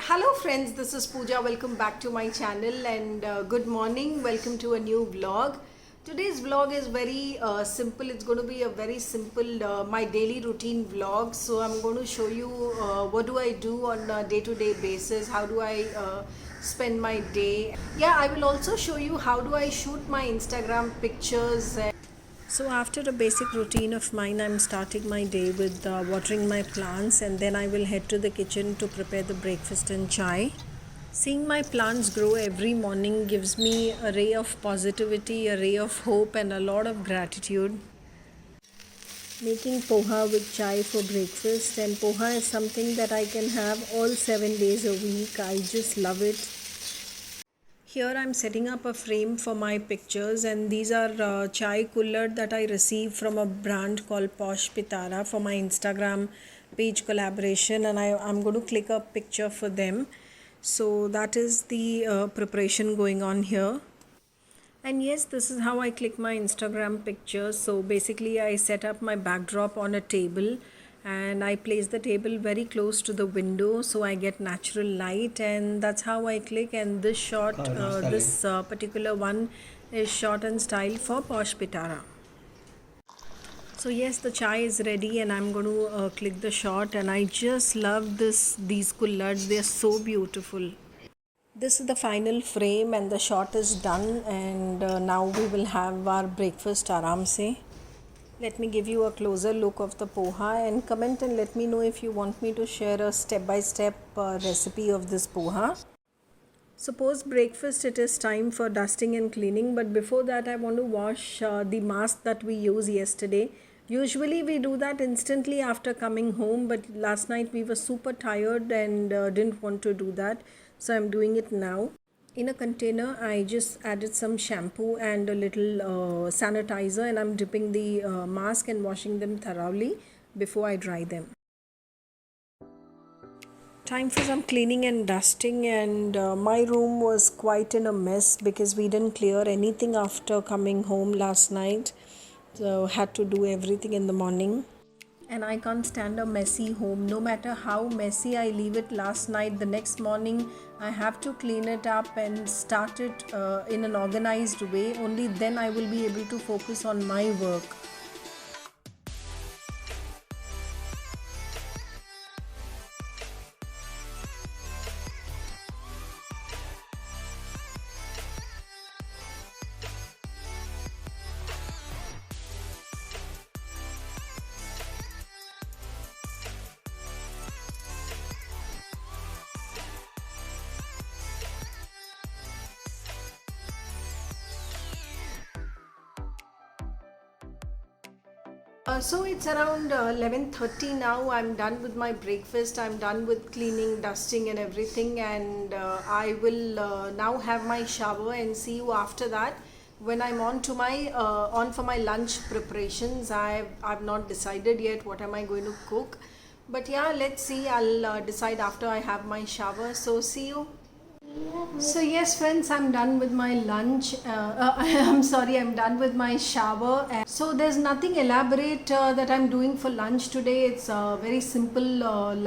Hello friends, this is Pooja. Welcome back to my channel and good morning. Welcome to a new vlog. Today's vlog is very simple. It's going to be a very simple my daily routine vlog. So I'm going to show you what do I do on a day-to-day basis. How do I spend my day. Yeah, I will also show you how do I shoot my Instagram pictures. So after a basic routine of mine, I'm starting my day with watering my plants, and then I will head to the kitchen to prepare the breakfast and chai. Seeing my plants grow every morning gives me a ray of positivity, a ray of hope, and a lot of gratitude. Making poha with chai for breakfast, and poha is something that I can have all 7 days a week. I just love it. Here I'm setting up a frame for my pictures, and these are chai cooler that I received from a brand called Posh Pitara for my Instagram page collaboration, and I'm going to click a picture for them. So that is the preparation going on here. And yes, this is how I click my Instagram pictures. So basically I set up my backdrop on a table and I place the table very close to the window so I get natural light, and that's how I click. And this shot, this particular one is shot in style for Posh Pitara. So yes, the chai is ready and I'm going to click the shot, and I just love these collards. They are so beautiful. This is the final frame and the shot is done, and now we will have our breakfast aram se. Let me give you a closer look of the poha, and comment and let me know if you want me to share a step-by-step recipe of this poha. So post breakfast it is time for dusting and cleaning, but before that I want to wash the mask that we used yesterday. Usually we do that instantly after coming home, but last night we were super tired and didn't want to do that, so I'm doing it now. In a container I just added some shampoo and a little sanitizer, and I'm dipping the mask and washing them thoroughly before I dry them. Time for some cleaning and dusting, and my room was quite in a mess because we didn't clear anything after coming home last night, so had to do everything in the morning. And I can't stand a messy home. No matter how messy I leave it last night, the next morning I have to clean it up and start it in an organized way. Only then I will be able to focus on my work. So it's around 11:30 now. I'm done with my breakfast. I'm done with cleaning, dusting and everything, and I will now have my shower and see you after that when I'm on to my on for my lunch preparations. I've not decided yet what am I going to cook, but yeah, let's see. I'll decide after I have my shower. So see you. So yes friends, I'm done with my lunch. I'm sorry, I'm done with my shower. And so there's nothing elaborate that I'm doing for lunch today. It's a very simple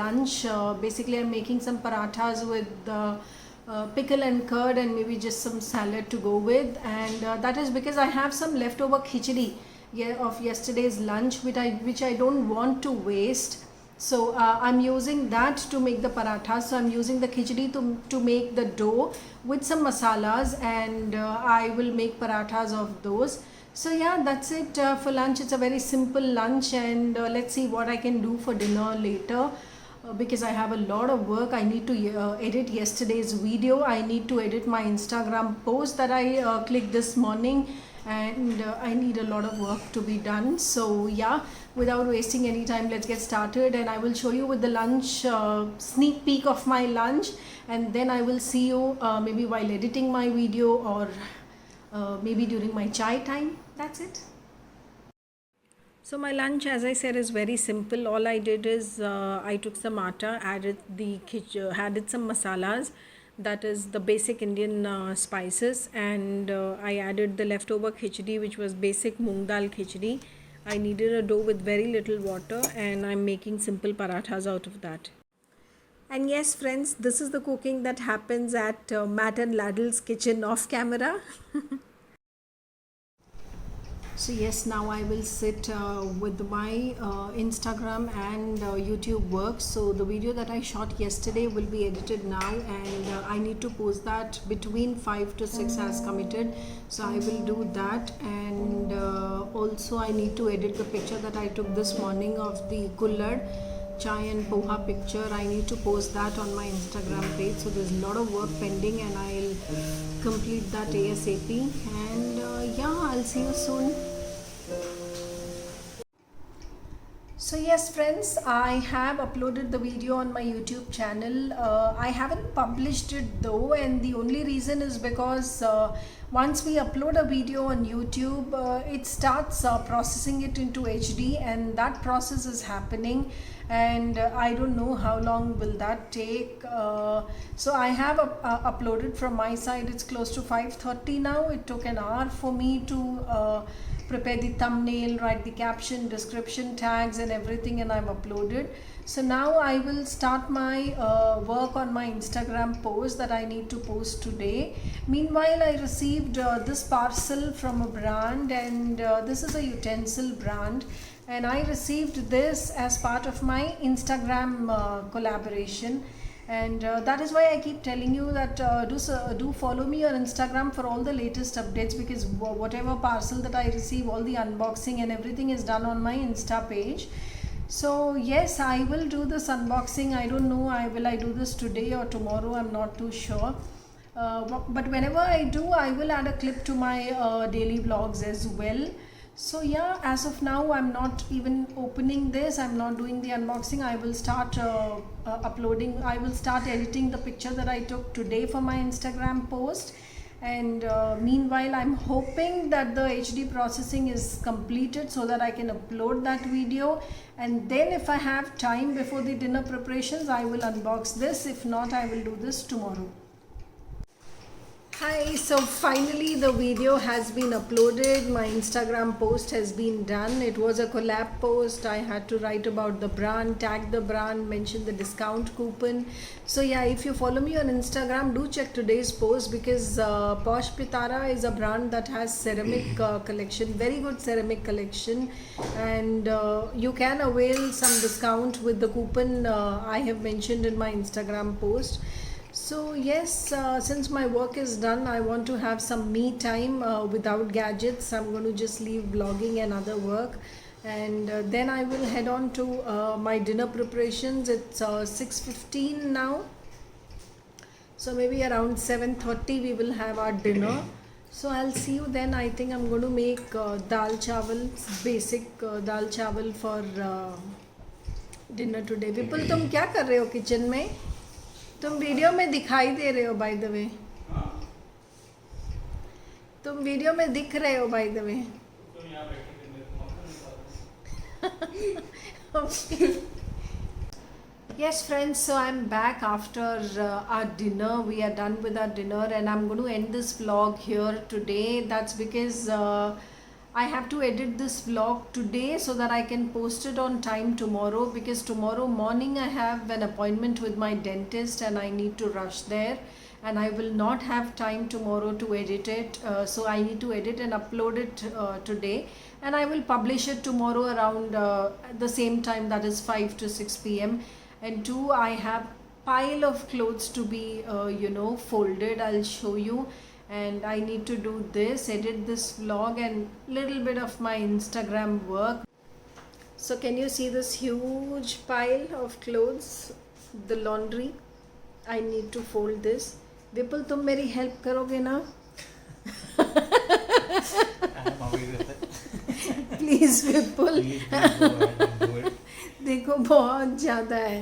lunch. Basically I'm making some parathas with pickle and curd and maybe just some salad to go with, and that is because I have some leftover khichdi of yesterday's lunch which I don't want to waste. So I'm using that to make the parathas. So I'm using the khichdi to make the dough with some masalas, and I will make parathas of those. So yeah, that's it for lunch. It's a very simple lunch, and let's see what I can do for dinner later. Because I have a lot of work. I need to edit yesterday's video. I need to edit my Instagram post that I clicked this morning, and I need a lot of work to be done. So yeah, without wasting any time, let's get started, and I will show you with the lunch sneak peek of my lunch, and then I will see you maybe while editing my video, or maybe during my chai time. That's it. So my lunch, as I said, is very simple. All I did is I took some atta, added some masalas, that is the basic Indian spices, and I added the leftover khichdi, which was basic moong dal khichdi. I needed a dough with very little water, and I'm making simple parathas out of that. And yes, friends, this is the cooking that happens at Matt and Ladle's kitchen off camera. So yes, now I will sit with my Instagram and YouTube work. So the video that I shot yesterday will be edited now, and I need to post that between 5 to 6 as committed. So I will do that, and also I need to edit the picture that I took this morning of the Kullad chai and poha picture. I need to post that on my Instagram page. So there's a lot of work pending, and I'll complete that ASAP. And yeah, I'll see you soon. So yes, friends, I have uploaded the video on my YouTube channel. I haven't published it though, and the only reason is because once we upload a video on YouTube, it starts processing it into HD, and that process is happening, and I don't know how long will that take. So I have uploaded from my side. It's close to 5:30 now. It took an hour for me to prepare the thumbnail, write the caption, description, tags and everything, and I've uploaded. So now I will start my work on my Instagram post that I need to post today. Meanwhile, I received this parcel from a brand, and this is a utensil brand, and I received this as part of my Instagram collaboration. And that is why I keep telling you that do follow me on Instagram for all the latest updates, because whatever parcel that I receive, all the unboxing and everything is done on my Insta page. So yes, I will do this unboxing. I don't know, will I do this today or tomorrow? I'm not too sure. But whenever I do, I will add a clip to my daily vlogs as well. So yeah, as of now, I'm not even opening this. I'm not doing the unboxing. I will start uploading. I will start editing the picture that I took today for my Instagram post. And meanwhile, I'm hoping that the HD processing is completed so that I can upload that video. And then if I have time before the dinner preparations, I will unbox this. If not, I will do this tomorrow. Hi, so finally the video has been uploaded. My Instagram post has been done. It was a collab post. I had to write about the brand, tag the brand, mention the discount coupon. So yeah, if you follow me on Instagram, do check today's post, because Posh Pitara is a brand that has ceramic collection, very good ceramic collection, and you can avail some discount with the coupon I have mentioned in my Instagram post. So yes, since my work is done, I want to have some me time without gadgets. I'm going to just leave vlogging and other work, and then I will head on to my dinner preparations. It's 6:15 now, so maybe around 7:30 we will have our dinner. So I'll see you then. I think I'm going to make dal chawal, basic dal chawal for dinner today. Vipul, तुम क्या कर रहे हो kitchen में? तुम video में दिखाई दे रहे हो, बाय द वे. तुम वीडियो में दिख रहे हो, by the way. Yes, friends, so I'm back after our dinner. We are done with our dinner, and I'm going to end this vlog here today. That's because I have to edit this vlog today so that I can post it on time tomorrow, because tomorrow morning I have an appointment with my dentist and I need to rush there, and I will not have time tomorrow to edit it. So I need to edit and upload it today, and I will publish it tomorrow around the same time, that is 5 to 6 p.m. And two, I have pile of clothes to be folded. I'll show you. And I need to do this, edit this vlog, and little bit of my Instagram work. So can you see this huge pile of clothes, the laundry? I need to fold this. Vipul, तुम मेरी help करोगे ना? I'm away with it. Please Vipul. Please go ahead and do it. देखो बहुत ज़्यादा है.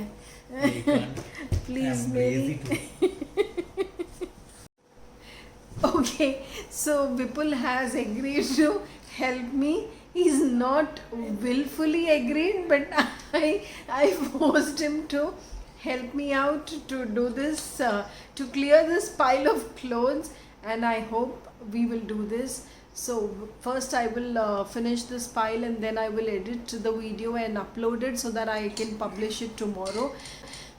You can't. Please I'm मेरी. lazy too. Okay, so Vipul has agreed to help me. He's not willfully agreed, but I forced him to help me out to do this, to clear this pile of clothes, and I hope we will do this. So first I will finish this pile, and then I will edit the video and upload it so that I can publish it tomorrow.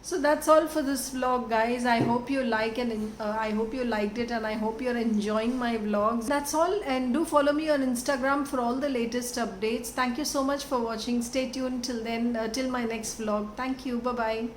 So that's all for this vlog, guys. I hope you I hope you liked it, and I hope you're enjoying my vlogs. That's all, and do follow me on Instagram for all the latest updates. Thank you so much for watching. Stay tuned till then, till my next vlog. Thank you. Bye bye.